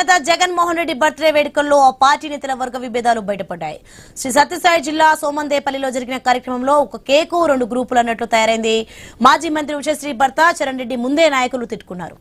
దివంగత జగన్మోహన్ రెడ్డి బర్త్డే వేడుకల్లో ఆ పార్టీ నేతల వర్గ విభేదాలు బయటపడ్డాయి. శ్రీ సత్యసాయి జిల్లా సోమందేపల్లిలో జరిగిన కార్యక్రమంలో ఒక కేకు 2 గ్రూపులు అన్నట్లు తయారైంది. మాజీ మంత్రి ఉషశ్రీ భర్త చరణ్ రెడ్డి ముందే నాయకులు తిట్టుకున్నారు.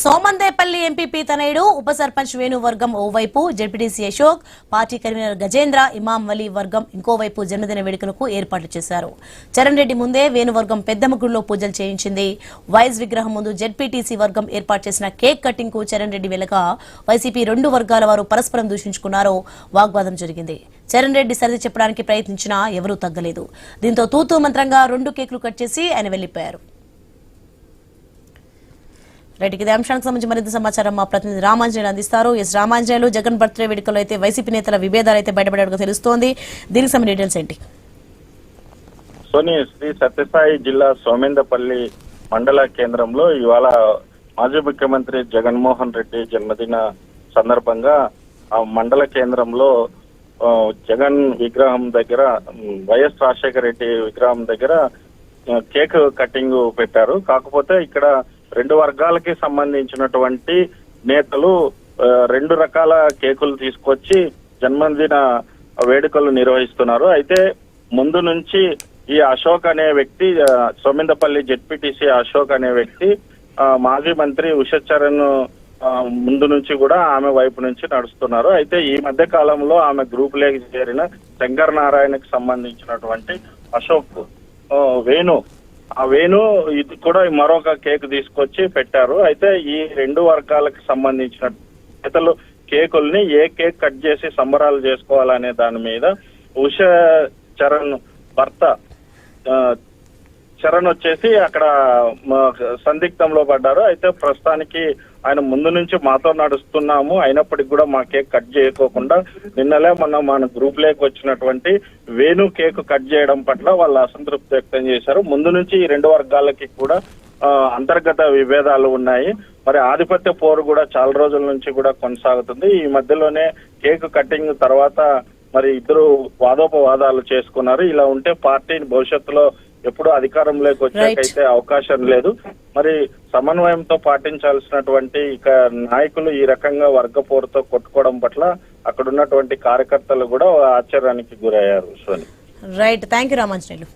సోమందేపల్లి ఎంపీపీ తనయుడు ఉప సర్పంచ్ వేణు వర్గం ఓవైపు, ZPTC Ashok, party convener Gajendra, Imam Vali వర్గం ఇంకోవైపు జన్మదిన వేడుకలకు ఏర్పాట్లు చేశారు. చరణ్ రెడ్డి ముందే వేణు వర్గం పెద్దమ్మ గుడిలో పూజలు చేయించింది. వైఎస్ విగ్రహం ముందు జెడ్పీటీసీ వర్గం ఏర్పాటు చేసిన కేక్ కటింగ్ కు చరణ్ రెడ్డి వెళ్లగా వైసీపీ 2 వర్గాల వారు పరస్పరం దూషించుకున్నారు. వాగ్వాదం జరిగింది. చరణ్ రెడ్డి సరిది చెప్పడానికి ప్రయత్నించినా ఎవరూ తగ్గలేదు. దీంతో తూతూ మంత్రంగా 2 కేకులు కట్ చేసి ఆయన వెళ్లిపోయారు. రైట్, ఇదే అంశానికి సంబంధించి మరింత సమాచారం మా ప్రతినిధి రామాంజనేయులు అందిస్తారు. ఎస్ రామాంజనేయులు, జగన్ బర్త్డే వేడుకలో అయితే వైసీపీ నేతల విభేదాలు అయితే బయటపడేట్టుగా తెలుస్తోంది. దీనికి సంబంధించిన డీటెయిల్స్ ఏంటి? సోని, శ్రీ సత్యసాయి జిల్లా సోమేందపల్లి మండల కేంద్రంలో ఇవాళ మాజీ ముఖ్యమంత్రి జగన్మోహన్ రెడ్డి జన్మదిన సందర్భంగా ఆ మండల కేంద్రంలో జగన్ విగ్రహం దగ్గర, వైఎస్ రాజశేఖర రెడ్డి విగ్రహం దగ్గర కేక్ కటింగ్ పెట్టారు. కాకపోతే ఇక్కడ 2 వర్గాలకి సంబంధించినటువంటి నేతలు 2 రకాల కేకులు తీసుకొచ్చి జన్మదిన వేడుకలు నిర్వహిస్తున్నారు. అయితే ముందు నుంచి ఈ అశోక్ అనే వ్యక్తి, సోమేందపల్లి జెడ్పీటీసీ అశోక్ అనే వ్యక్తి మాజీ మంత్రి ఉషశ్చరణ్ ముందు నుంచి కూడా ఆమె వైపు నుంచి నడుస్తున్నారు. అయితే ఈ మధ్య కాలంలో ఆమె గ్రూప్ లేకి చేరిన శంకర్ నారాయణకి సంబంధించినటువంటి అశోక్ వేణు, ఆ వేణు ఇది కూడా మరొక కేక్ తీసుకొచ్చి పెట్టారు. అయితే ఈ 2 వర్గాలకు సంబంధించిన నేతలు కేకుల్ని ఏ కేక్ కట్ చేసి సంబరాలు చేసుకోవాలనే దాని మీద ఉష చరణ్ భర్త చరణ్ వచ్చేసి అక్కడ సందిగ్ధంలో పడ్డారు. అయితే ప్రస్తుతానికి ఆయన ముందు నుంచి మాతో నడుస్తున్నాము, అయినప్పటికీ కూడా మా కేక్ కట్ చేయకోకుండా నిన్నలే మన గ్రూప్ లేకి వచ్చినటువంటి వేణు కేక్ కట్ చేయడం పట్ల వాళ్ళు అసంతృప్తి వ్యక్తం చేశారు. ముందు నుంచి ఈ 2 వర్గాలకి కూడా అంతర్గత విభేదాలు ఉన్నాయి. మరి ఆధిపత్య పోరు కూడా చాలా రోజుల నుంచి కూడా కొనసాగుతుంది. ఈ మధ్యలోనే కేక్ కటింగ్ తర్వాత మరి ఇద్దరు వాదోపవాదాలు చేసుకున్నారు. ఇలా ఉంటే పార్టీని భవిష్యత్తులో ఎప్పుడు అధికారంలోకి వచ్చాకైతే అవకాశం లేదు. మరి సమన్వయంతో పాటించాల్సినటువంటి ఇక నాయకులు ఈ రకంగా వర్గ పోరుతో కొట్టుకోవడం పట్ల అక్కడ ఉన్నటువంటి కార్యకర్తలు కూడా ఆశ్చర్యానికి గురయ్యారు. Right, thank you Ramanjaneyulu.